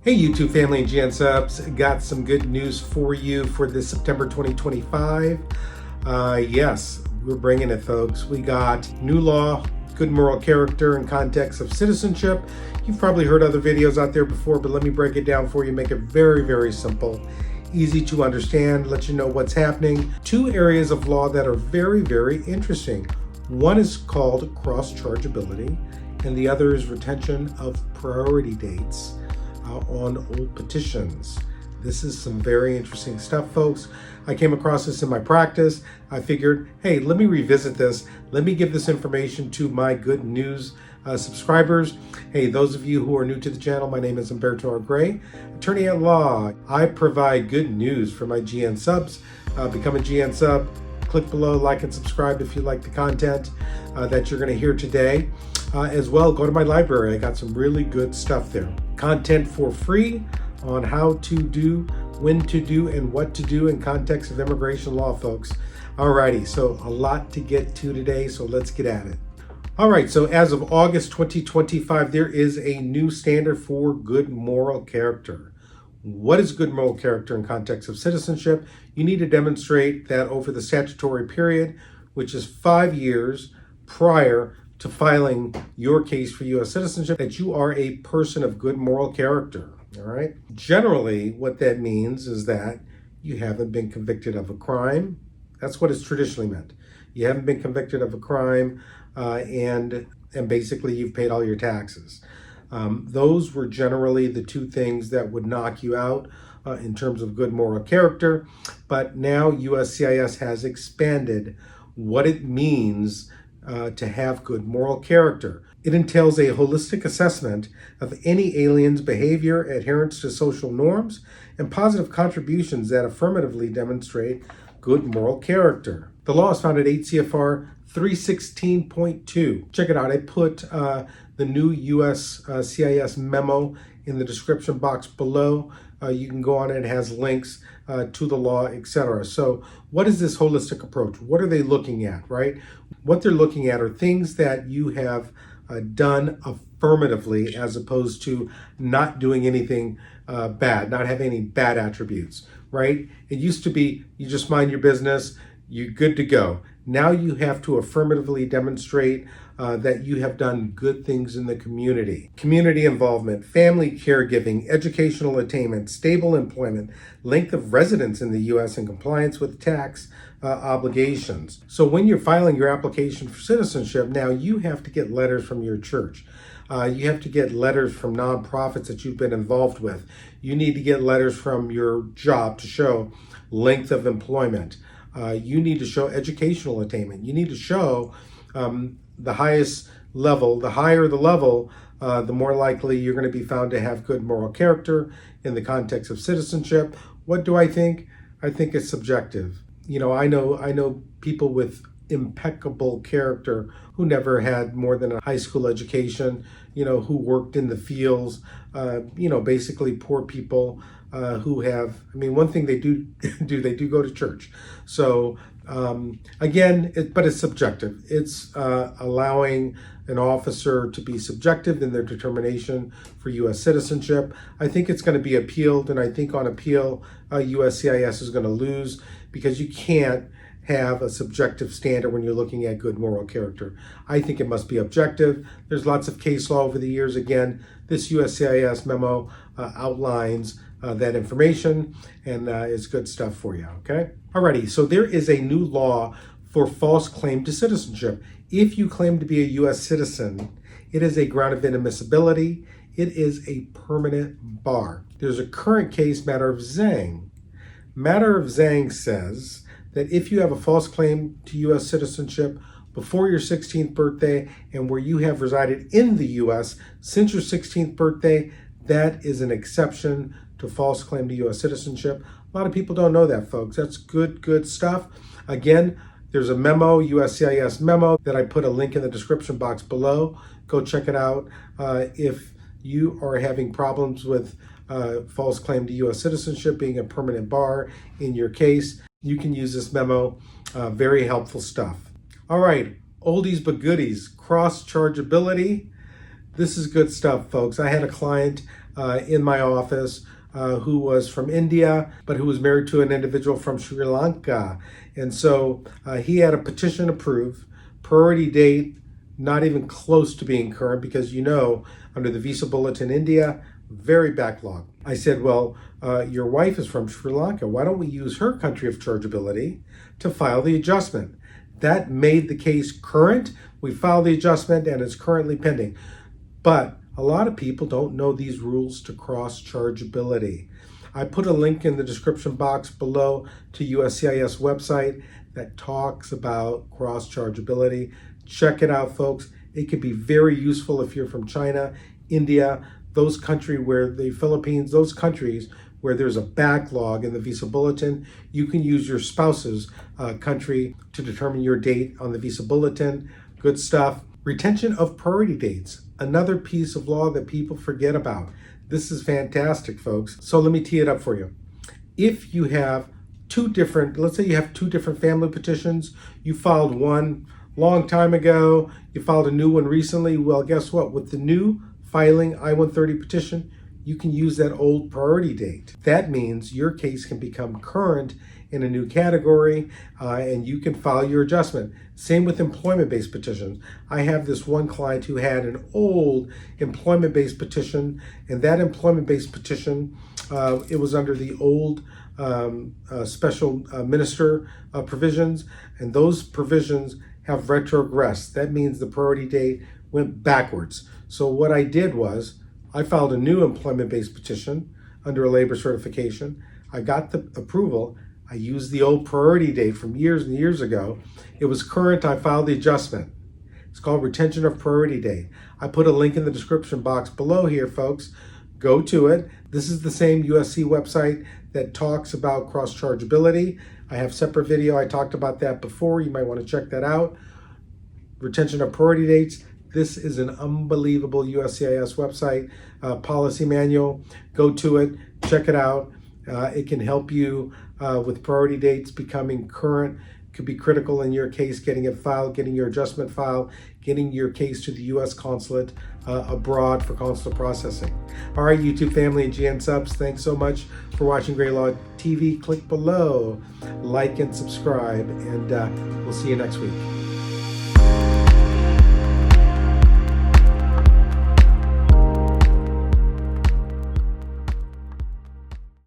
Hey YouTube family and GN subs, got some good news for you for this September 2025. Yes, we're bringing it, folks. We got new law, good moral character in context of citizenship. You've probably heard other videos out there before, but let me break it down for you, make it very, very simple, easy to understand, let you know what's happening. Two areas of law that are very, very interesting. One is called cross-chargeability, and the other is retention of priority dates on old petitions. This is some very interesting stuff, folks. I came across this in my practice. I figured, hey, let me revisit this. Let me give this information to my good news subscribers. Hey, those of you who are new to the channel, my name is Humberto and Courtney, attorney at law. I provide good news for my GN subs. Become a GN sub. Click below, like and subscribe if you like the content that you're going to hear today. As well, go to my library. I got some really good stuff there. Content for free on how to do, when to do, and what to do in context of immigration law, folks. Alrighty, so a lot to get to today, so let's get at it. All right, so as of August 2025, there is a new standard for good moral character. What is good moral character in context of citizenship? You need to demonstrate that over the statutory period, which is 5 years prior to filing your case for U.S. citizenship, that you are a person of good moral character, all right? Generally, what that means is that you haven't been convicted of a crime. That's what it's traditionally meant. You haven't been convicted of a crime, and basically you've paid all your taxes. Those were generally the two things that would knock you out in terms of good moral character, but now USCIS has expanded what it means to have good moral character. It entails a holistic assessment of any alien's behavior, adherence to social norms, and positive contributions that affirmatively demonstrate good moral character. The law is found at 8 CFR 316.2. Check it out. I put the new USCIS memo in the description box below. You can go on it. It has links to the law, etc. So what is this holistic approach? What are they looking at, right? What they're looking at are things that you have done affirmatively as opposed to not doing anything bad, not having any bad attributes, right? It used to be you just mind your business, you're good to go. Now you have to affirmatively demonstrate that you have done good things in the community. Community involvement, family caregiving, educational attainment, stable employment, length of residence in the U.S., and compliance with tax obligations. So when you're filing your application for citizenship, now you have to get letters from your church. You have to get letters from nonprofits that you've been involved with. You need to get letters from your job to show length of employment. You need to show educational attainment. You need to show the highest level. The higher the level, the more likely you're going to be found to have good moral character in the context of citizenship. What do I think? I think it's subjective. You know, I know people with impeccable character who never had more than a high school education, you know, who worked in the fields, you know, basically poor people who have, I mean, one thing they do they do go to church. So again, but it's subjective. It's allowing an officer to be subjective in their determination for U.S. citizenship. I think it's going to be appealed, and I think on appeal, USCIS is going to lose because you can't have a subjective standard when you're looking at good moral character. I think it must be objective. There's lots of case law over the years. Again, this USCIS memo outlines that information, and it's good stuff for you, okay? Alrighty, so there is a new law for false claim to citizenship. If you claim to be a U.S. citizen, it is a ground of inadmissibility. It is a permanent bar. There's a current case, Matter of Zhang. Matter of Zhang says that if you have a false claim to U.S. citizenship before your 16th birthday and where you have resided in the U.S. since your 16th birthday, that is an exception to false claim to U.S. citizenship. A lot of people don't know that, folks. That's good stuff. Again, there's a memo, USCIS memo, that I put a link in the description box below. Go check it out. If you are having problems with false claim to U.S. citizenship being a permanent bar in your case, you can use this memo. Very helpful stuff. All right, oldies but goodies, cross-chargeability. This is good stuff, folks. I had a client in my office who was from India, but who was married to an individual from Sri Lanka. And so he had a petition approved, priority date, not even close to being current, because under the Visa Bulletin India, very backlogged. I said, well, your wife is from Sri Lanka. Why don't we use her country of chargeability to file the adjustment? That made the case current. We filed the adjustment and it's currently pending. But a lot of people don't know these rules to cross-chargeability. I put a link in the description box below to USCIS website that talks about cross-chargeability. Check it out, folks. It could be very useful if you're from China, India, those countries where the Philippines, those countries where there's a backlog in the Visa Bulletin. You can use your spouse's country to determine your date on the Visa Bulletin. Good stuff. Retention of priority dates, another piece of law that people forget about. This is fantastic, folks. So let me tee it up for you. If you have let's say you have two different family petitions, you filed one long time ago, you filed a new one recently, well, guess what? With the new filing I-130 petition, you can use that old priority date. That means your case can become current in a new category and you can file your adjustment. Same with employment-based petitions. I have this one client who had an old employment-based petition, and that employment-based petition, it was under the old special minister provisions, and those provisions have retrogressed. That means the priority date went backwards. So what I did was I filed a new employment-based petition under a labor certification. I got the approval. I used the old priority date from years and years ago. It was current. I filed the adjustment. It's called retention of priority date. I put a link in the description box below here, folks. Go to it. This is the same USC website that talks about cross-chargeability. I have separate video. I talked about that before. You might want to check that out. Retention of priority dates. This is an unbelievable USCIS website policy manual. Go to it, check it out. It can help you with priority dates becoming current. Could be critical in your case, getting it filed, getting your adjustment filed, getting your case to the U.S. consulate abroad for consular processing. All right, YouTube family and GN subs, thanks so much for watching GrayLaw TV. Click below, like and subscribe, and we'll see you next week.